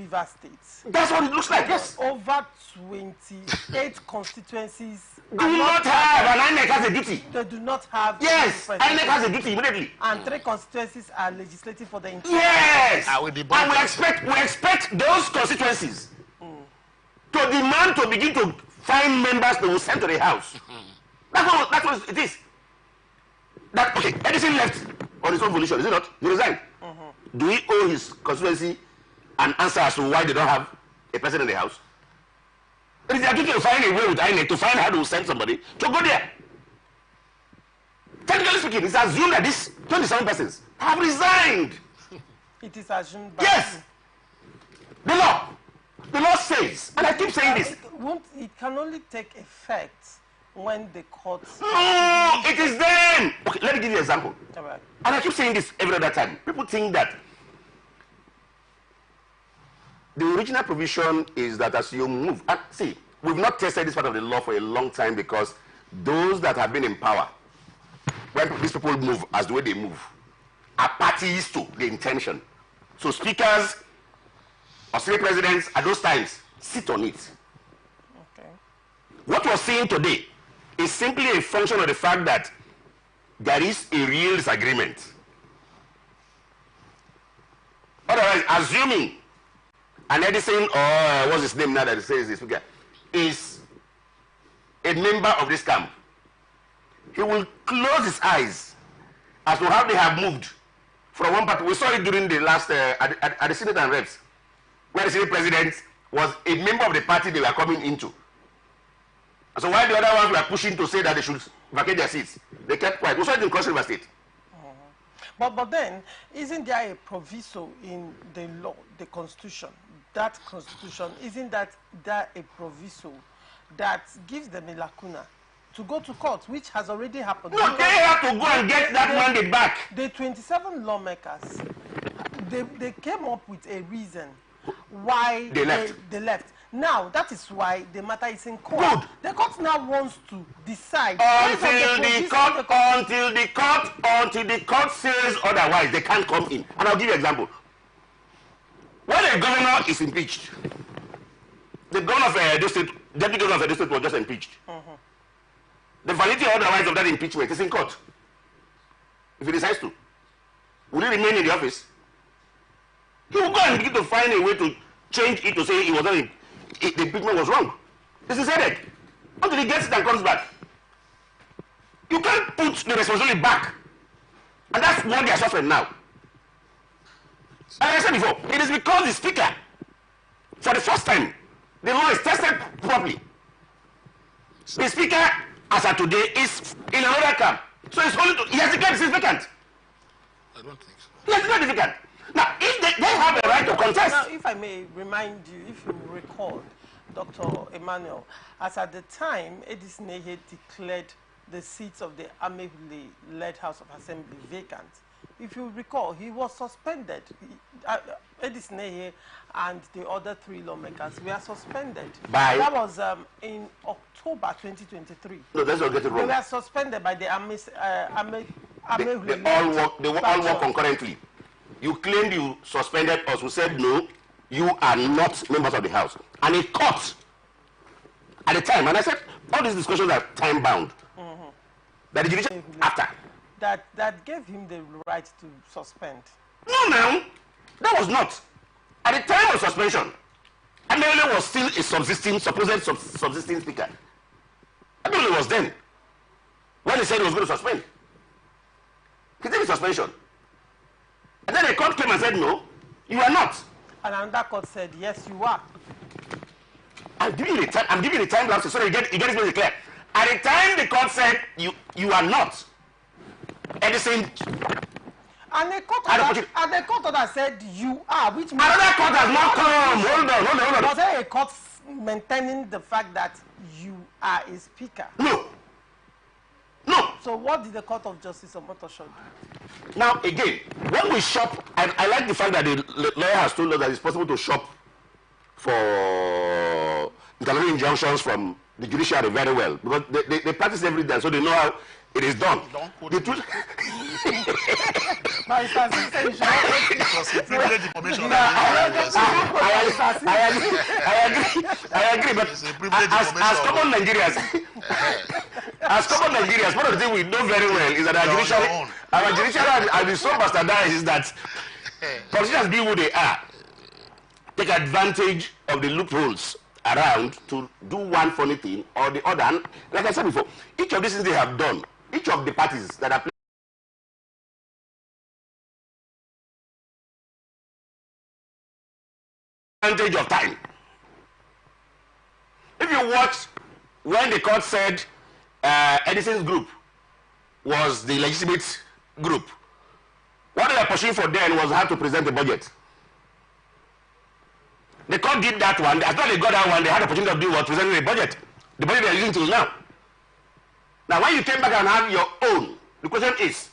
River State. That's what it looks like, yes. Over 28 constituencies do not have, and INEC has a duty. They do not have. Yes, INEC has a duty immediately. And 3 constituencies are legislative for the entire. Yes, and we expect those constituencies to demand to begin to find members they will send to the house. That's what it is. That okay, Edison left on his own volition, is it not? He resigned. Do we owe his constituency an answer as to why they don't have a president in the house? It is their duty to find a way with INEC to find how to send somebody to go there. Technically speaking, it's assumed that these 27 persons have resigned. It is assumed by yes. The law says, and I keep saying this. It can only take effect when the courts. No, it is them. Okay, let me give you an example. All right. And I keep saying this every other time. People think that the original provision is that as you move, and see, we've not tested this part of the law for a long time because those that have been in power, when these people move as the way they move, are parties to the intention. So speakers or state presidents at those times sit on it. Okay. What we're seeing today is simply a function of the fact that there is a real disagreement. Otherwise, assuming an Edison or what's his name now that says this speaker is a member of this camp, he will close his eyes as to how they have moved from one party. We saw it during the last at the Senate and Reps, where the Senate president was a member of the party they were coming into. And so while the other ones were pushing to say that they should vacate their seats, they kept quiet. We saw it in Cross River State. But then, isn't there a proviso in the law, the Constitution, that Constitution, isn't that a proviso that gives them a lacuna to go to court, which has already happened? No, they have to go and get that mandate back. The 27 lawmakers, they came up with a reason why they left. Now, that is why the matter is in court. Good. The court now wants to decide. Until the court says otherwise, they can't come in. And I'll give you an example. When a governor is impeached, the governor of Edo State, deputy governor of Edo State was just impeached. The validity or otherwise of that impeachment is in court. If he decides to, will he remain in the office? He will go and begin to find a way to change it to say he was not the impeachment was wrong. This is headed until he gets it and comes back. You can't put the responsibility back, and that's what they are suffering now. As I said before, it is because the speaker, for the first time, the law is tested properly. The speaker, as of today, is in another camp, so it's only he has declared it's vacant. I don't think so. He has declared it's vacant. Now, if they have a right to contest. Now, if I may remind you, if you recall, Dr. Emmanuel, as at the time, Edison Ehe declared the seats of the Amehule-led House of Assembly vacant. If you recall, he was suspended. Edison Ehe and the other 3 lawmakers were suspended. By? That was in October 2023. No, that's not getting wrong. They were suspended by the Amehule. They all work concurrently. You claimed you suspended us. We said no, you are not members of the House. And it caught at the time. And I said, all these discussions are time bound. That the judicial after. That gave him the right to suspend. No, now, that was not. At the time of suspension, Amele was still a supposed subsisting speaker. Amele was then. When he said he was going to suspend. He did a suspension. And then the court came and said, no, you are not. And another court said, yes, you are. I'm giving you the time lapse so that you get it very clear. At the time the court said, you are not. Edison. And the court order said, you are. Which means another court has not come. Hold on. Was there a court maintaining the fact that you are a speaker? No. So what did the Court of Justice of Motosho do? Now, again, when we shop, I like the fact that the lawyer has told us that it's possible to shop for intervening injunctions from the judiciary very well, because they practice every day, so they know how It is done. Don't quote The me. truth. My sister, you should not quote me. Because he privileged information. I agree, but It's a privileged as information. common Nigerians, as common Nigerians, one of the things we know very well is that our judiciary has been so bastardized that politicians being who they are, take advantage of the loopholes around to do one funny thing or the other. And like I said before, each of these things they have done, each of the parties that are advantage of time. If you watch when the court said Edison's group was the legitimate group, what they were pursuing for then was how to present the budget. The court did that one. As long as they got that one, they had the opportunity of doing what? Presenting the budget. The budget they are using till now. Now, when you came back and have your own, the question is,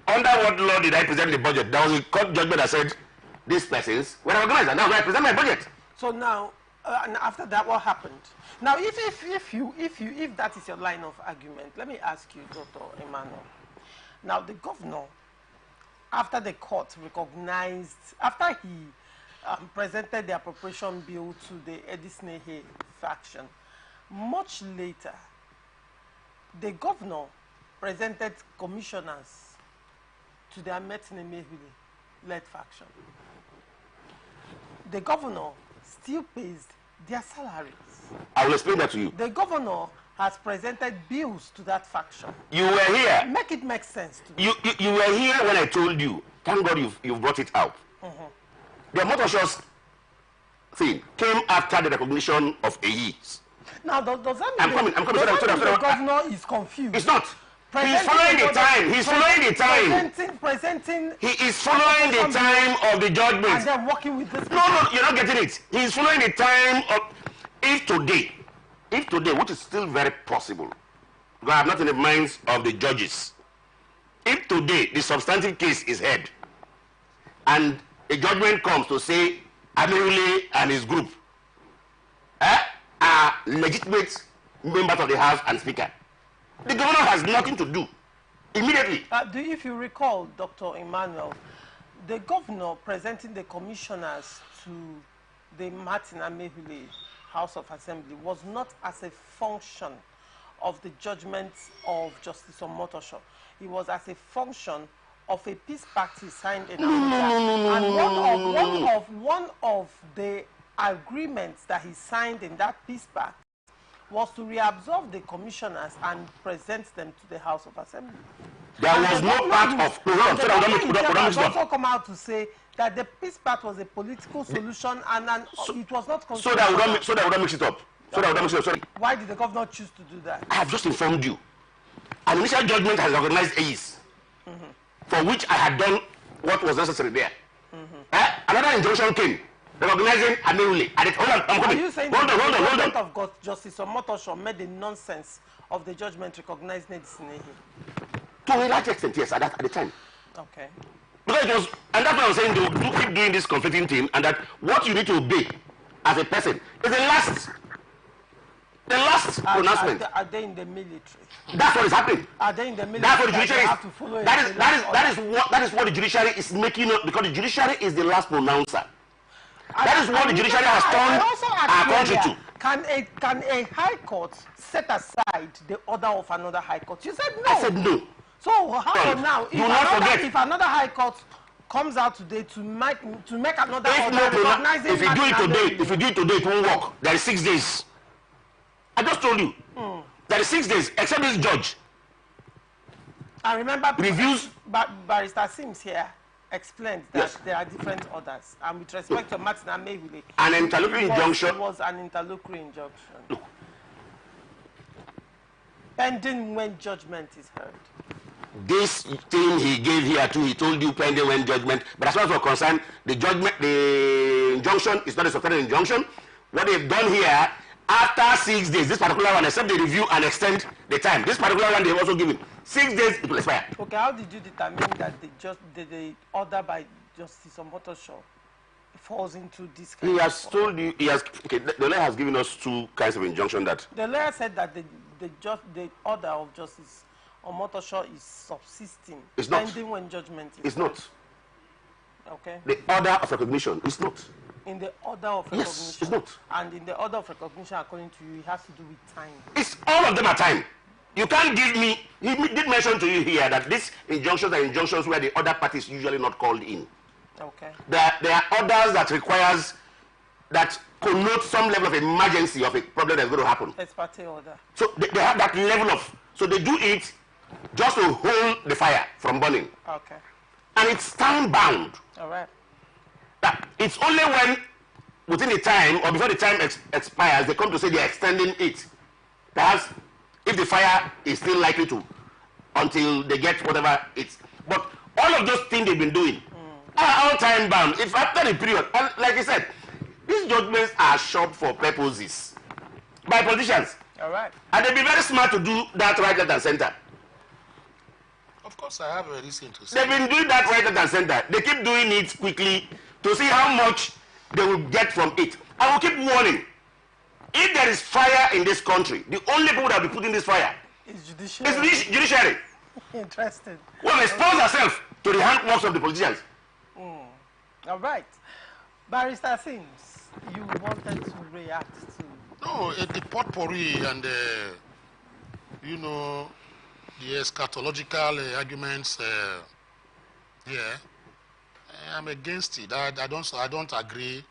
under what law did I present the budget? There was a court judgment that said these persons were organized, and now I present my budget. So now, and after that, what happened? Now, if that is your line of argument, let me ask you, Dr. Emmanuel. Now, the governor, after the court recognized, after he presented the appropriation bill to the Atn faction, much later, the governor presented commissioners to the Atn led faction. The governor still pays their salaries. I will explain that to you. The governor has presented bills to that faction. You were here. Make it make sense to me. You were here when I told you. Thank God you've brought it out. The motor shows thing came after the recognition of AEs. Now, does that mean I'm coming. the governor is confused? It's not. He's following the time. He's following the time. Presenting. He is following the time of the judgment. And then working with this. No, you're not getting it. He's following the time of. If today, which is still very possible, because I'm not in the minds of the judges. If today the substantive case is heard, and a judgment comes to say Amirule and his group are legitimate members of the House and Speaker, the governor has nothing to do immediately. If you recall, Dr. Emmanuel, the governor presenting the commissioners to the Martin Amehule House of Assembly was not as a function of the judgment of Justice Omotosho. It was as a function of a peace pact he signed in Abuja. And one of the agreements that he signed in that peace pact was to reabsorb the commissioners and present them to the House of Assembly. There was no part of also come out to say that the peace pact was a political solution and it was not considered. So that would not mix it up. Sorry. Why did the governor choose to do that? I have just informed you. An initial judgment has recognized AEs, for which I had done what was necessary there. Another injunction came, recognizing Amirule. Are you saying hold on. the judgment of Justice Omotosho made the nonsense of the judgment recognizing Edison's? To a large extent, yes, at the time. Okay. Because it was, and that's why I'm saying they keep doing this conflicting thing, and that what you need to obey as a person is the last pronouncement. Are they in the military? That's what is happening. Are they in the military? That's what the judiciary have to follow that is what the judiciary is making up, because the judiciary is the last pronouncer. That is what the judiciary has turned our country to. Can a high court set aside the order of another high court? You said no. I said no. So how now? If another high court comes out today to make another order recognizing if you do it today, it won't work. There is 6 days. I just told you. There is 6 days, except this judge. I remember reviews. Barrister Sims here explained that there are different orders, and with respect to Martin Amehule, an interlocutory injunction was an interlocutory injunction. Look. Pending when judgment is heard. This thing he gave here too, he told you pending when judgment. But as far as we're concerned, the injunction is not a substantive injunction. What they've done here, after 6 days, this particular one, except they review and extend the time. This particular one they've also given 6 days, it will expire. Okay, how did you determine that the order by Justice Omotosho falls into this kind He has told you, the lawyer has given us 2 kinds of injunction that. The lawyer said that the order of Justice Omotosho is subsisting, It's not. pending when judgment is. It's not. Okay. The order of recognition is not. In the order of recognition. Yes, it's not. And in the order of recognition, according to you, it has to do with time. It's all of them are time. You can't give me, he did mention to you here that these injunctions are injunctions where the other party is usually not called in. Okay. There are orders that requires, that connote some level of emergency of a problem that's going to happen. Ex parte order. So they have that level of, so they do it just to hold the fire from burning. Okay. And it's time bound. All right. That it's only when within the time or before the time expires they come to say they're extending it. Perhaps if the fire is still likely to, until they get whatever it's. But all of those things they've been doing are all time bound. It's after the period. And like I said, these judgments are shot for purposes by politicians. All right. And they'll be very smart to do that right, left, and center. Of course, I have a reason to say. They've been doing that right, left, and center. They keep doing it quickly to see how much they will get from it. I will keep warning. If there is fire in this country, the only people that will be putting this fire It's judiciary. is judiciary. Interesting. We will expose ourselves to the handworks of the politicians. All right. Barrister Sims, you wanted to react to. No, the potpourri and you know, the eschatological arguments here. I'm against it. I don't agree.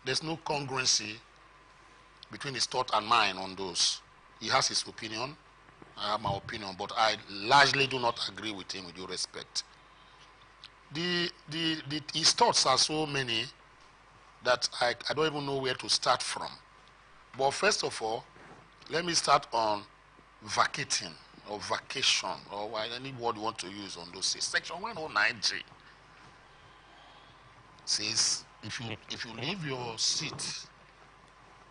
There's no congruency between his thought and mine on those. He has his opinion. I have my opinion, but I largely do not agree with him with due respect. His thoughts are so many that I don't even know where to start from. But first of all, let me start on vacating or vacation or any word you want to use on those things. Section 109G says if you leave your seat,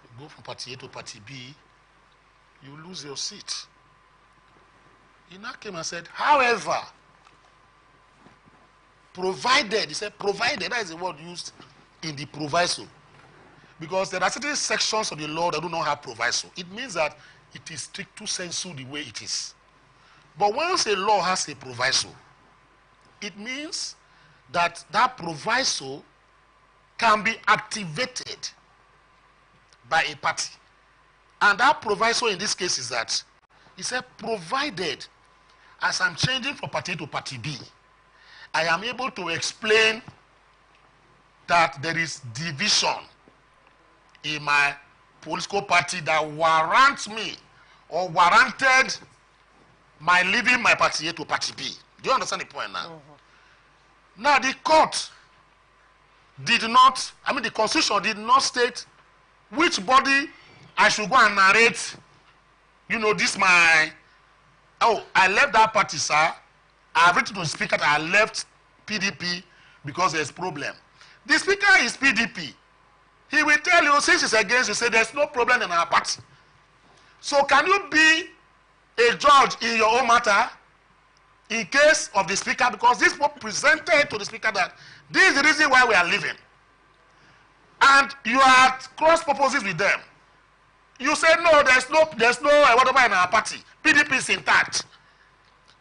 you go from party A to party B, you lose your seat. He now came and said, however, provided, he said provided, that is the word used in the proviso. Because there are certain sections of the law that do not have proviso. It means that it is stricto sensu the way it is. But once a law has a proviso, it means that that proviso can be activated by a party. And that proviso in this case is that, he said, provided as I'm changing from party A to party B, I am able to explain that there is division in my political party that warrants me or warranted my leaving my party A to party B. Do you understand the point now? Now the court did not, the constitution did not state which body I should go and narrate, this my, I left that party, sir. I have written to the speaker that I left PDP because there's problem. The speaker is PDP. He will tell you, since it's against you, say there's no problem in our party. So can you be a judge in your own matter in case of the speaker? Because this was presented to the speaker that this is the reason why we are leaving. And you are at cross purposes with them. You say no, there's no whatever in our party. PDP is intact.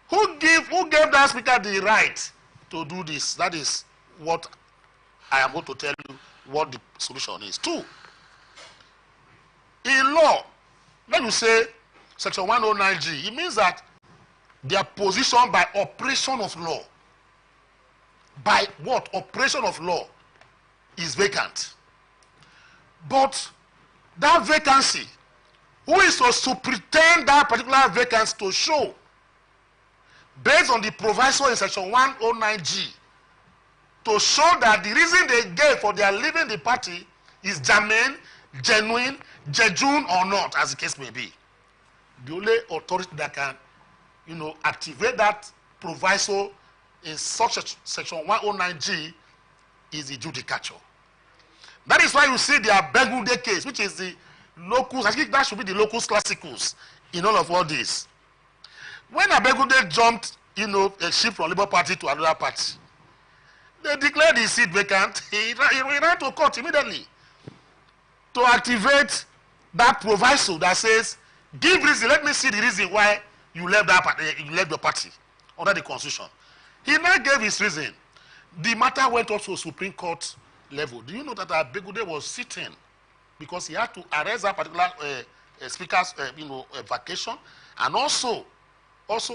Who gave that speaker the right to do this? That is what I am going to tell you what the solution is. 2, in law, when you say section 109G, it means that their position by operation of law, by what? Operation of law is vacant. But that vacancy, who is supposed to pretend that particular vacancy to show, based on the proviso in section 109G, to show that the reason they gave for their leaving the party is germane, genuine, jejune or not, as the case may be. The only authority that can, activate that proviso in such a section 109G is the judicature. That is why you see the Abegunde case, which is the locus, I think that should be the locus classicus in all of all this. When Abegunde jumped, a ship from Labour Party to another party, they declared his seat vacant. He ran to court immediately to activate that proviso that says, give reason, let me see the reason why you left that party, you left your party under the constitution. He now gave his reason. The matter went up to Supreme Court level. Do you know that Abegude was sitting because he had to arrest that particular speaker's vacation, and also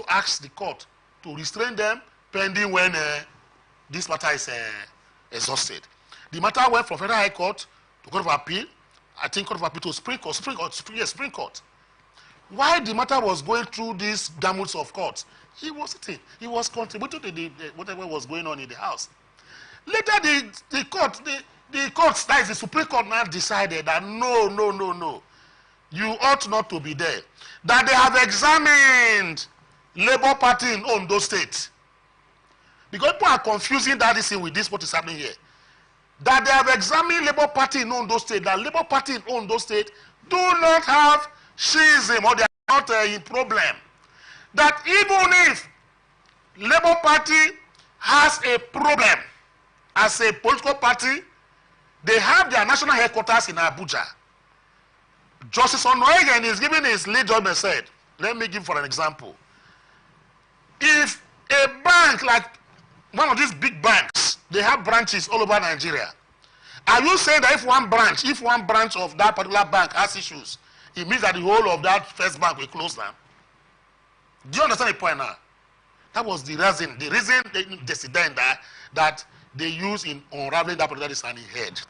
ask the court to restrain them pending when this matter is exhausted. The matter went from Federal High Court to Court of Appeal, I think Court of Appeal to Supreme Court. While the matter was going through these gamuts of courts, he was sitting. He was contributing to whatever was going on in the House. Later, the court, that is the Supreme Court, now decided that no, you ought not to be there. That they have examined Labour Party in Ondo State. Because people are confusing that issue with this, what is happening here. That they have examined Labour Party in Ondo State, that Labour Party in Ondo State do not have schism, or they are not in problem. That even if Labour Party has a problem as a political party, they have their national headquarters in Abuja. Justice Onoegen is giving his lead judgment said, let me give for an example. If a bank like one of these big banks, they have branches all over Nigeria. Are you saying that if one branch of that particular bank has issues, it means that the whole of that first bank will close down? Do you understand the point now? That was the reason that they use in unraveling that particular design head.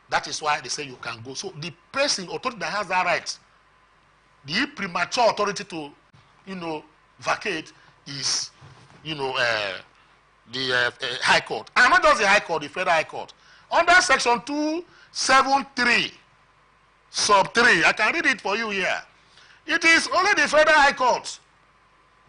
That is why they say you can go. So the person, authority that has that right, the premature authority to, vacate is, the High Court. And not just the High Court, the Federal High Court. Under Section 273, sub 3, I can read it for you here. It is only the Federal High Court,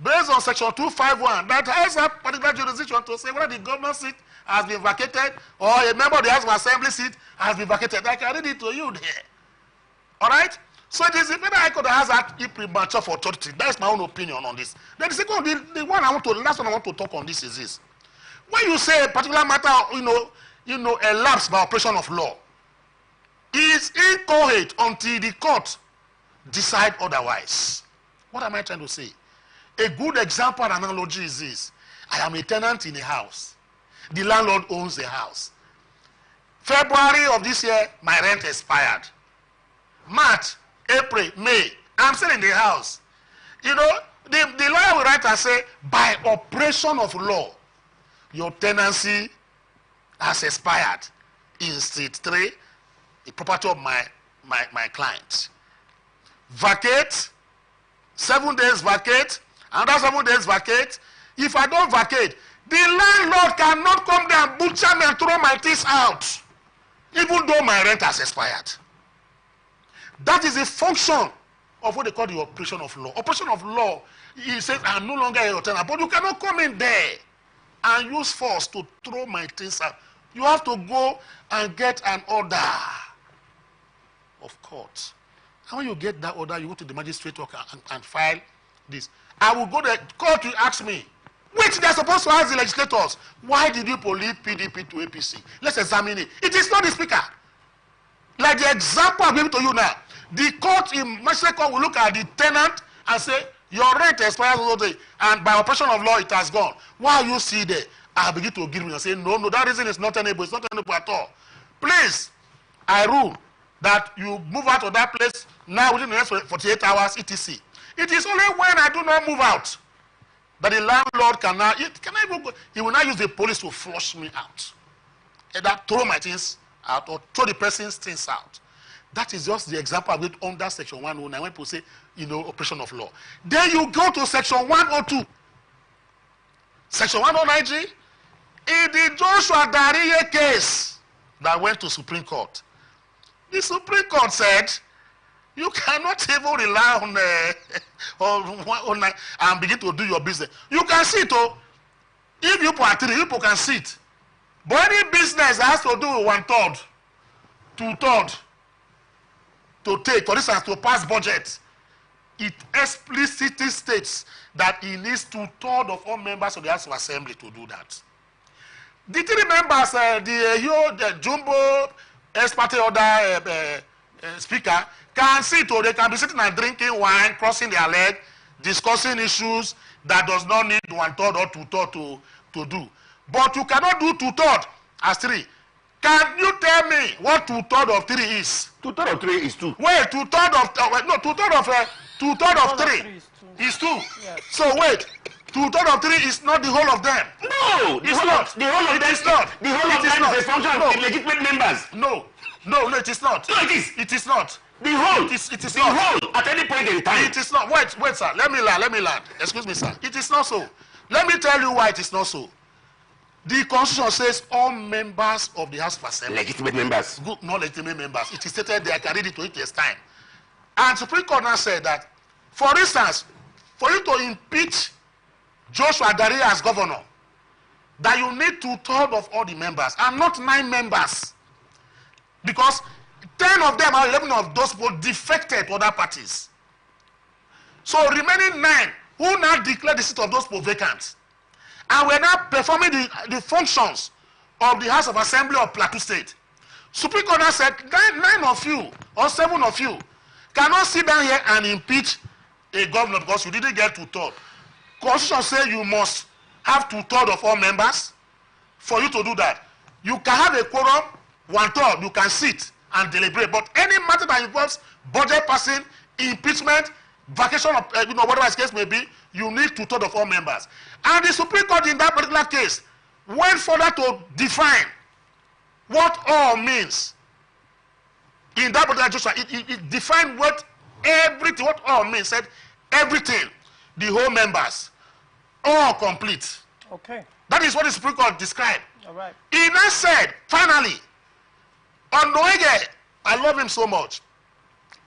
based on Section 251, that has a particular jurisdiction to say whether the governor's seat has been vacated or a member of the House of Assembly seat has been vacated. I can read it to you there. All right? So it is the Federal High Court that has that premature authority. That is my own opinion on this. Then the second, the last one I want to talk on this is this. When you say a particular matter, elapsed by operation of law, it is incoherent until the court decide otherwise. What am I trying to say? A good example and analogy is this. I am a tenant in a house. The landlord owns the house. February of this year, my rent expired. March, April, May, I'm still in the house. The lawyer will write and say, by operation of law, your tenancy has expired in Street 3, the property of my client. Vacate, 7 days vacate, another 7 days vacate. If I don't vacate, the landlord cannot come there and butcher me and throw my things out, even though my rent has expired. That is a function of what they call the operation of law. Operation of law, he says, I'm no longer your tenant, but you cannot come in there and use force to throw my things out. You have to go and get an order of court. And when you get that order, you go to the magistrate and file this. I will go there, court will ask me, which they are supposed to ask the legislators, why did you leave PDP to APC? Let's examine it. It is not the speaker. Like the example I'm giving to you now, the court in magistrate court will look at the tenant and say, your rent expires today, and by operation of law, it has gone. Why you see there? I begin to give me and say, no, that reason is not tenable. It's not tenable at all. Please, I rule that you move out of that place now within the next 48 hours, etc. It is only when I do not move out that the landlord he will not use the police to flush me out. Either throw my things out or throw the person's things out. That is just the example I give under Section 109 when people say, operation of law. Then you go to Section 102. Section 109G, in the Joshua Dariye case that went to Supreme Court, the Supreme Court said, you cannot even rely on and begin to do your business. You can sit, if you are 3, people can sit. But any business that has to do with 1/3, 2/3, to take, for instance, to pass budget, it explicitly states that it needs 2/3 of all members of the House of Assembly to do that. The 3 members, the Jumbo, ex-party order speaker, can sit, or they can be sitting and drinking wine, crossing their leg, discussing issues that does not need 1/3 or 2/3 to do. But you cannot do 2/3 as 3. Can you tell me what 2/3 of 3 is? 2/3 of 3 is 2. Wait, 2/3 of 3 is 2. Yes. So wait, 2/3 of 3 is not the whole of them. No, It's not. The whole of It them is not. The whole It of is them not. is a function No. of illegitimate members. No, it is not. No, it is. It is not. The whole. It is the not. whole at any point in time. It is not. Wait, sir. Let me learn. Excuse me, sir. It is not so. Let me tell you why it is not so. The Constitution says all members of the House of Assembly. Legitimate members. Good, not legitimate members. It is stated there. I can read it to it this time. And Supreme Court now said that, for instance, for you to impeach Joshua Daria as governor, that you need 2/3 of all the members and not 9 members, because 10 of them or 11 of those people defected to other parties. So remaining 9 who now declare the seat of those people vacant, and we're now performing the functions of the House of Assembly of Plateau State. Supreme Court now said 9 of you or 7 of you cannot sit down here and impeach a governor because you didn't get 2/3. Constitution says you must have 2/3 of all members. For you to do that, you can have a quorum, 1/3, you can sit and deliberate. But any matter that involves budget passing, impeachment, vacation of whatever the case may be, you need 2/3 of all members. And the Supreme Court in that particular case went further to define what all means. In that particular Joshua, it defined what all means. Said everything, the whole members, all complete. Okay. That is what the Supreme Court described. All right. He now said, finally, on Noege, I love him so much.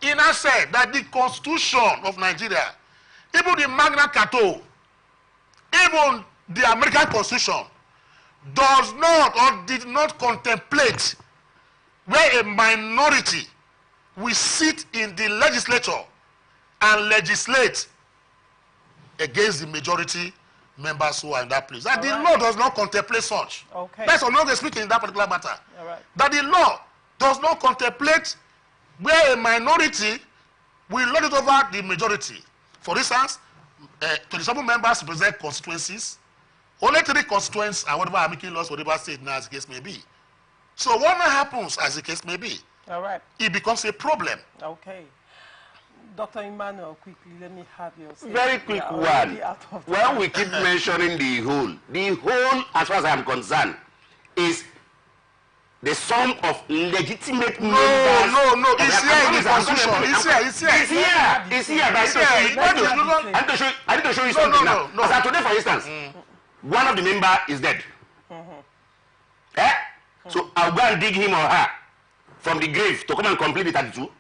He now said that the Constitution of Nigeria, even the Magna Carta, even the American Constitution, does not or did not contemplate where a minority will sit in the legislature and legislate against the majority members who are in that place. That the law does not contemplate such. Okay. That's all they're speaking in that particular matter. All right. That the law does not contemplate where a minority will lord it over the majority. For instance, 27 members represent constituencies. Only 3 constituents are whatever are making laws, whatever state now as the case may be. So what now happens as the case may be? All right. It becomes a problem. Okay. Dr. Emmanuel, quickly, let me have your say. Very quick one. When we keep mentioning the whole, as far as I am concerned, is the sum of legitimate members. No. It's here in the Constitution. It's here. I need to show you something now. No. As of today, for instance, one of the members is dead. So I'll go and dig him or her from the grave to come and complete the 32.